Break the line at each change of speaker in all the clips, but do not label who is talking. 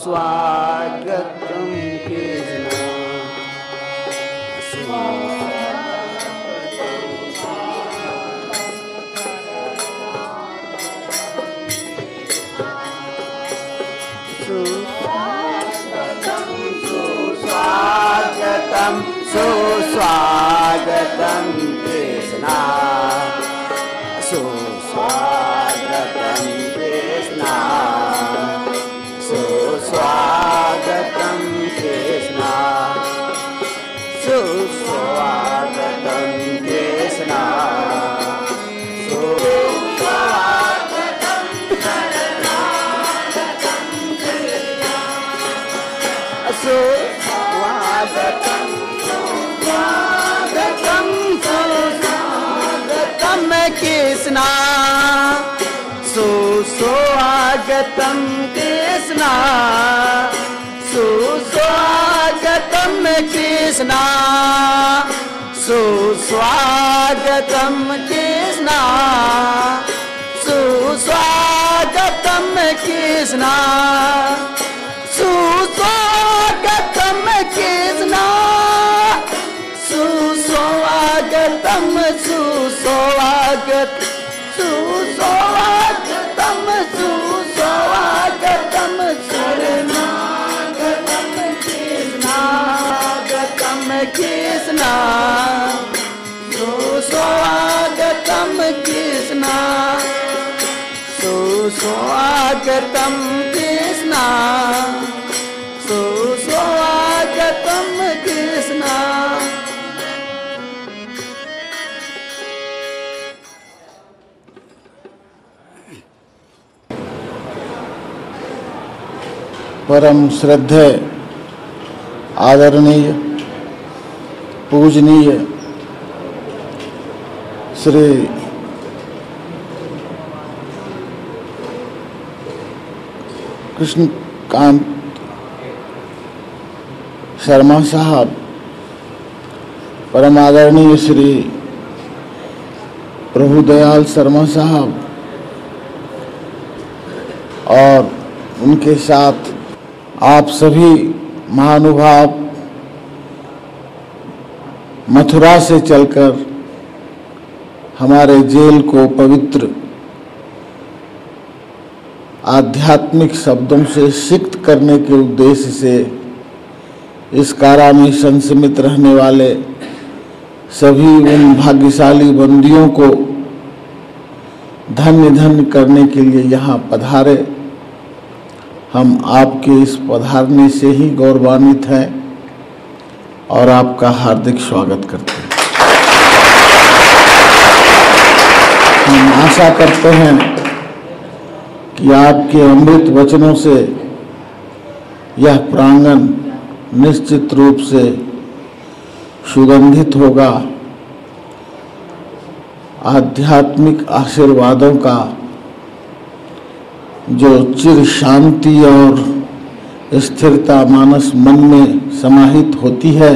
सुस्वागतम कृष्ण सुस्वागतम सुस्वागतम कृष्ण सुस्वागतम कृष्ण सुस्वागतम कृष्ण सुस्वागतम कृष्ण सुस्वागतम सुस्वागतम सुस्वागतम कृष्ण सुस्वागतम कृष्ण सुस्वागतम कृष्ण सुस्वागतम कृष्ण सुस्वागतम कृष्ण सुस्वागतम कृष्ण सुस्वागतम सुस्वागत सुस्वागतम सुस्वागतम शरणागतम कृष्णागतम कृष्ण सुस्वागतम कृष्ण सुस्वागतम कृष्ण सुस्वागतम कृष्ण।
परम श्रद्धेय आदरणीय पूजनीय श्री कृष्णकांत शर्मा साहब, परम आदरणीय श्री प्रभुदयाल शर्मा साहब और उनके साथ आप सभी महानुभाव मथुरा से चलकर हमारे जेल को पवित्र आध्यात्मिक शब्दों से सिक्त करने के उद्देश्य से इस कारा में संसमित रहने वाले सभी उन भाग्यशाली बंदियों को धन्य धन्य करने के लिए यहाँ पधारे। हम आपके इस पधारने से ही गौरवान्वित हैं और आपका हार्दिक स्वागत करते हैं। हम आशा करते हैं कि आपके अमृत वचनों से यह प्रांगण निश्चित रूप से सुगंधित होगा, आध्यात्मिक आशीर्वादों का जो चिर शांति और स्थिरता मानस मन में समाहित होती है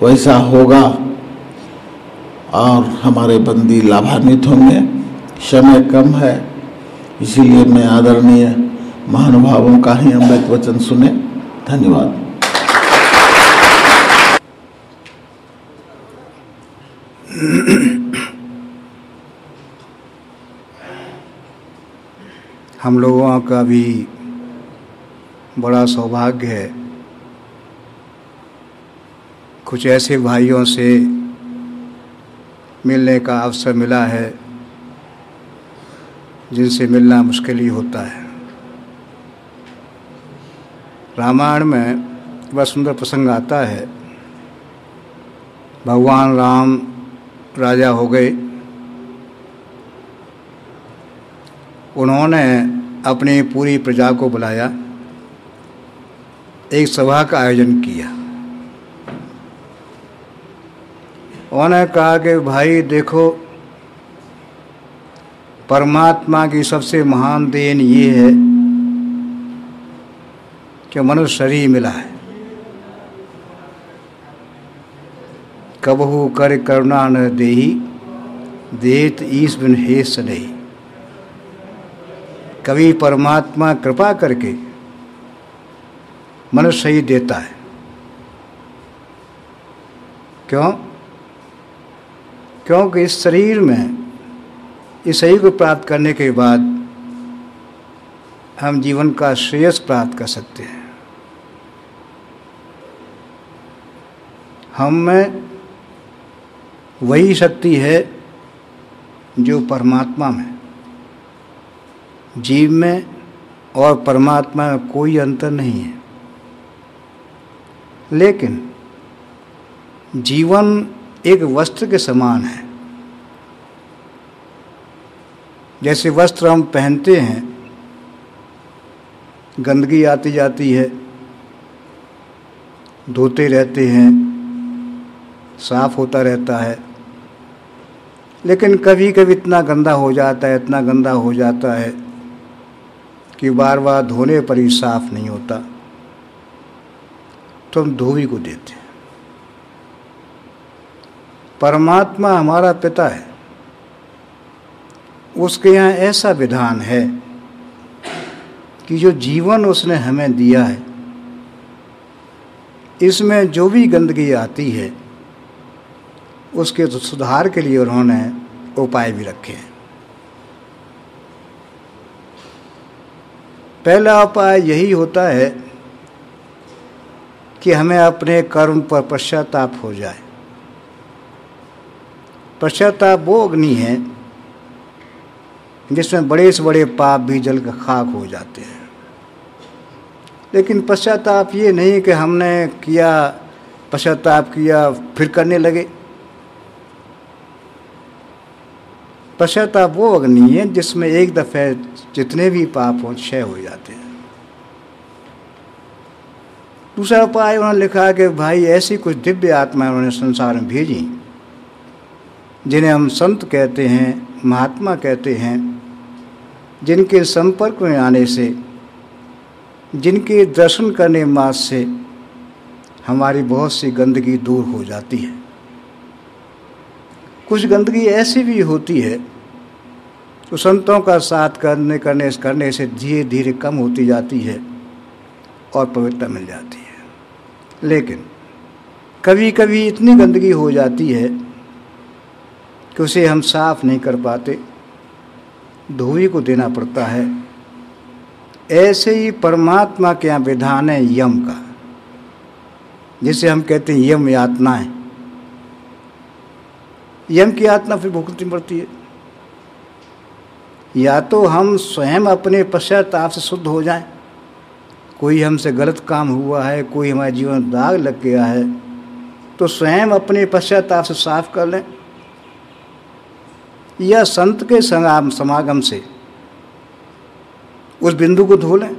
वैसा होगा और हमारे बंदी लाभान्वित होंगे। समय कम है, इसीलिए मैं आदरणीय महानुभावों का ही अमृत वचन सुने। धन्यवाद।
हम लोगों का भी बड़ा सौभाग्य है, कुछ ऐसे भाइयों से मिलने का अवसर मिला है जिनसे मिलना मुश्किल ही होता है। रामायण में बड़ा सुंदर प्रसंग आता है। भगवान राम राजा हो गए, उन्होंने अपनी पूरी प्रजा को बुलाया, एक सभा का आयोजन किया। उन्होंने कहा कि भाई देखो, परमात्मा की सबसे महान देन ये है कि मनुष्य शरीर मिला है। कबहू कर करुणा न देही, देत ईश बिन हेस नहीं। कभी परमात्मा कृपा करके मनुष्य ही देता है। क्यों? क्योंकि इस शरीर में, इस शरीर को प्राप्त करने के बाद हम जीवन का श्रेयस प्राप्त कर सकते हैं। हम में वही शक्ति है जो परमात्मा में। जीव में और परमात्मा में कोई अंतर नहीं है, लेकिन जीवन एक वस्त्र के समान है। जैसे वस्त्र हम पहनते हैं, गंदगी आती जाती है, धोते रहते हैं, साफ होता रहता है, लेकिन कभी कभी इतना गंदा हो जाता है, इतना गंदा हो जाता है कि बार बार धोने पर ही साफ नहीं होता, तो हम धोबी को देते हैं। परमात्मा हमारा पिता है, उसके यहाँ ऐसा विधान है कि जो जीवन उसने हमें दिया है, इसमें जो भी गंदगी आती है उसके सुधार के लिए उन्होंने उपाय भी रखे हैं। पहला उपाय यही होता है कि हमें अपने कर्म पर पश्चाताप हो जाए। पश्चाताप वो अग्नि है जिसमें बड़े से बड़े पाप भी जल कर खाक हो जाते हैं। लेकिन पश्चाताप ये नहीं कि हमने किया, पश्चाताप किया फिर करने लगे। पश्चाताप वो अग्नि है जिसमें एक दफ़े जितने भी पाप हो क्षय हो जाते हैं। दूसरा उपाय उन्होंने लिखा कि भाई ऐसी कुछ दिव्य आत्माएं उन्होंने संसार में भेजी जिन्हें हम संत कहते हैं, महात्मा कहते हैं, जिनके संपर्क में आने से, जिनके दर्शन करने मात्र से हमारी बहुत सी गंदगी दूर हो जाती है। कुछ गंदगी ऐसी भी होती है तो संतों का साथ करने से धीरे धीरे कम होती जाती है और पवित्रता मिल जाती है। लेकिन कभी कभी इतनी गंदगी हो जाती है कि उसे हम साफ नहीं कर पाते, धोबी को देना पड़ता है। ऐसे ही परमात्मा के यहाँ विधान है यम का, जिसे हम कहते हैं यम यातनाएं। यम की यातना फिर भुगतनी पड़ती है। या तो हम स्वयं अपने पश्चाताप से शुद्ध हो जाएं, कोई हमसे गलत काम हुआ है, कोई हमारे जीवन में दाग लग गया है, तो स्वयं अपने पश्चाताप से साफ कर लें, या संत के समागम से उस बिंदु को धो लें।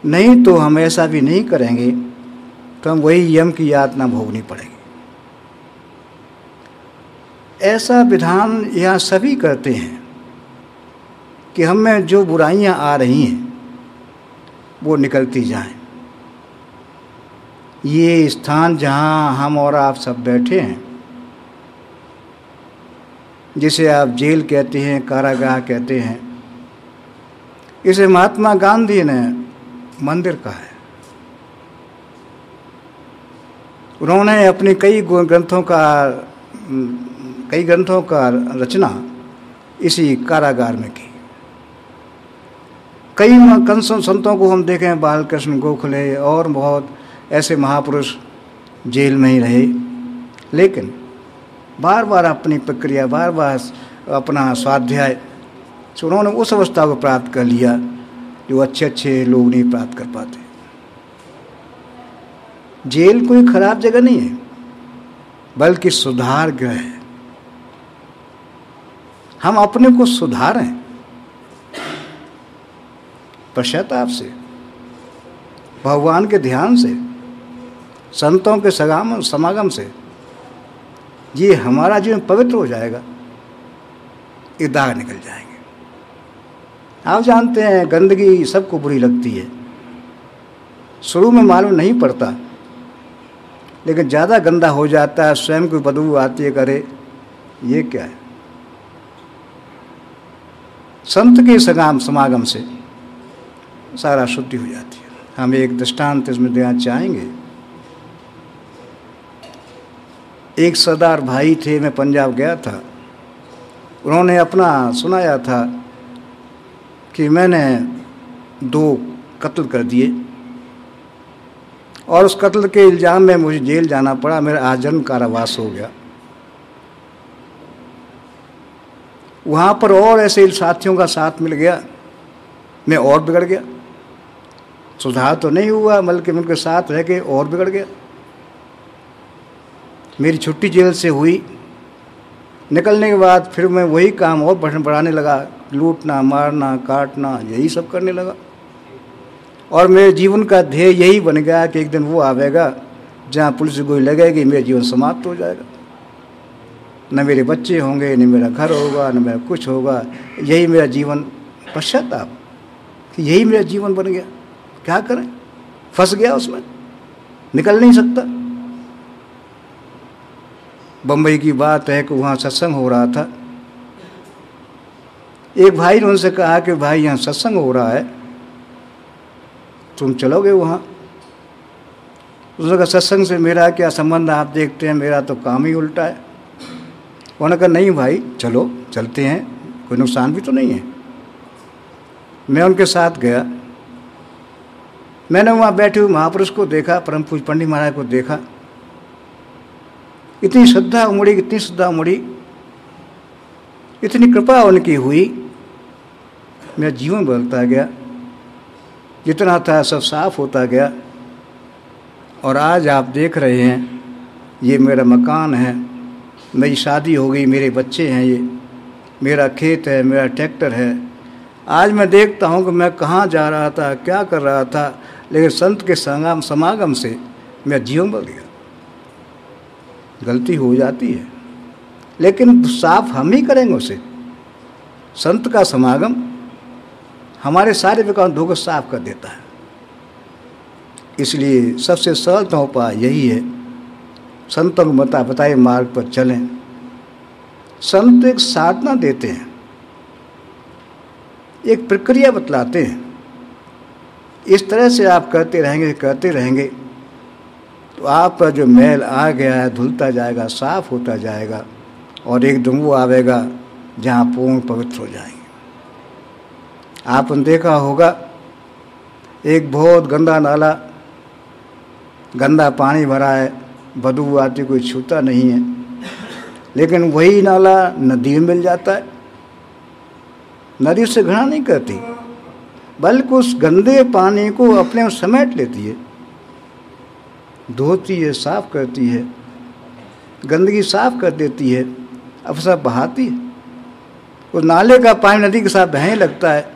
नहीं तो हम ऐसा भी नहीं करेंगे तो हम वही यम की यातना भोगनी पड़ेगी। ऐसा विधान यहाँ सभी करते हैं कि हम में जो बुराइयाँ आ रही हैं वो निकलती जाएं। ये स्थान जहाँ हम और आप सब बैठे हैं, जिसे आप जेल कहते हैं, कारागाह कहते हैं, इसे महात्मा गांधी ने मंदिर कहा है। उन्होंने अपने कई ग्रंथों का रचना इसी कारागार में की। कई संतों को हम देखें, बालकृष्ण गोखले और बहुत ऐसे महापुरुष जेल में ही रहे, लेकिन बार बार अपनी प्रक्रिया, बार बार अपना स्वाध्याय से उन्होंने उस अवस्था को प्राप्त कर लिया जो अच्छे अच्छे लोग नहीं प्राप्त कर पाते। जेल कोई खराब जगह नहीं है, बल्कि सुधार गृह है। हम अपने को सुधारें पश्चाताप से, भगवान के ध्यान से, संतों के समागम से। ये हमारा जीवन पवित्र हो जाएगा, ये दाग निकल जाएंगे। आप जानते हैं गंदगी सबको बुरी लगती है, शुरू में मालूम नहीं पड़ता, लेकिन ज़्यादा गंदा हो जाता है, स्वयं को बदबू आती है, करे ये क्या है। संत के समागम से सारा शुद्धि हो जाती है। हम एक दृष्टांत इसमें देना चाहेंगे। एक सरदार भाई थे, मैं पंजाब गया था, उन्होंने अपना सुनाया था कि मैंने 2 कत्ल कर दिए और उस कत्ल के इल्ज़ाम में मुझे जेल जाना पड़ा, मेरा आजीवन कारावास हो गया। वहाँ पर और ऐसे साथियों का साथ मिल गया, मैं और बिगड़ गया। सुधार तो नहीं हुआ, बल्कि उनके साथ रह के और बिगड़ गया। मेरी छुट्टी जेल से हुई, निकलने के बाद फिर मैं वही काम और बढ़ाने लगा, लूटना, मारना, काटना, यही सब करने लगा। और मेरे जीवन का ध्येय यही बन गया कि एक दिन वो आवेगा जहाँ पुलिस गोली लगेगी, मेरा जीवन समाप्त हो जाएगा। न मेरे बच्चे होंगे, न मेरा घर होगा, न मेरा कुछ होगा। यही मेरा जीवन, पश्चाताप कि यही मेरा जीवन बन गया। क्या करें, फंस गया उसमें, निकल नहीं सकता। बम्बई की बात है कि वहाँ सत्संग हो रहा था। एक भाई ने उनसे कहा कि भाई यहाँ सत्संग हो रहा है, तुम चलोगे वहाँ? उसने कहा सत्संग से मेरा क्या संबंध, आप देखते हैं मेरा तो काम ही उल्टा है। उन्होंने कहा नहीं भाई चलो, चलते हैं, कोई नुकसान भी तो नहीं है। मैं उनके साथ गया। मैंने वहाँ बैठे हुए महापुरुष को देखा, परम पूज्य पंडित महाराज को देखा। इतनी श्रद्धा उमड़ी, इतनी श्रद्धा उमड़ी, इतनी कृपा उनकी हुई, मेरा जीवन बदलता गया। जितना था सब साफ होता गया। और आज आप देख रहे हैं, ये मेरा मकान है, मेरी शादी हो गई, मेरे बच्चे हैं, ये मेरा खेत है, मेरा ट्रैक्टर है। आज मैं देखता हूँ कि मैं कहाँ जा रहा था, क्या कर रहा था, लेकिन संत के समागम से मेरा जीवन बदल गया। गलती हो जाती है, लेकिन साफ हम ही करेंगे उसे। संत का समागम हमारे सारे विकारों को साफ कर देता है। इसलिए सबसे सरल उपाय यही है, संतों को बताए मार्ग पर चलें। संत एक साधना देते हैं, एक प्रक्रिया बतलाते हैं। इस तरह से आप करते रहेंगे तो आप पर जो मैल आ गया है धुलता जाएगा, साफ होता जाएगा, और एक दिन वो आवेगा जहाँ पूर्ण पवित्र हो जाएंगे। आपने देखा होगा, एक बहुत गंदा नाला, गंदा पानी भरा है, बदबू आती, कोई छूता नहीं है, लेकिन वही नाला नदी में मिल जाता है। नदी उससे घृणा नहीं करती, बल्कि उस गंदे पानी को अपने समेट लेती है, धोती है, साफ करती है, गंदगी साफ कर देती है, अब सब बहाती है। उस नाले का पानी नदी के साथ बहने लगता है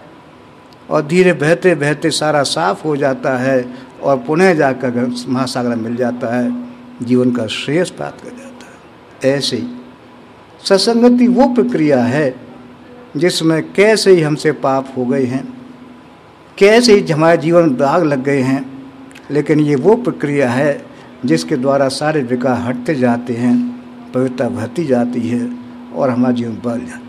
और धीरे बहते बहते सारा साफ हो जाता है और पुनः जाकर महासागर मिल जाता है, जीवन का श्रेयस प्राप्त कर जाता है। ऐसे ही सत्संगति वो प्रक्रिया है जिसमें कैसे ही हमसे पाप हो गए हैं, कैसे ही हमारे जीवन में दाग लग गए हैं, लेकिन ये वो प्रक्रिया है जिसके द्वारा सारे विकार हटते जाते हैं, पवित्रता बढ़ती जाती है और हमारा जीवन बढ़ जाता है।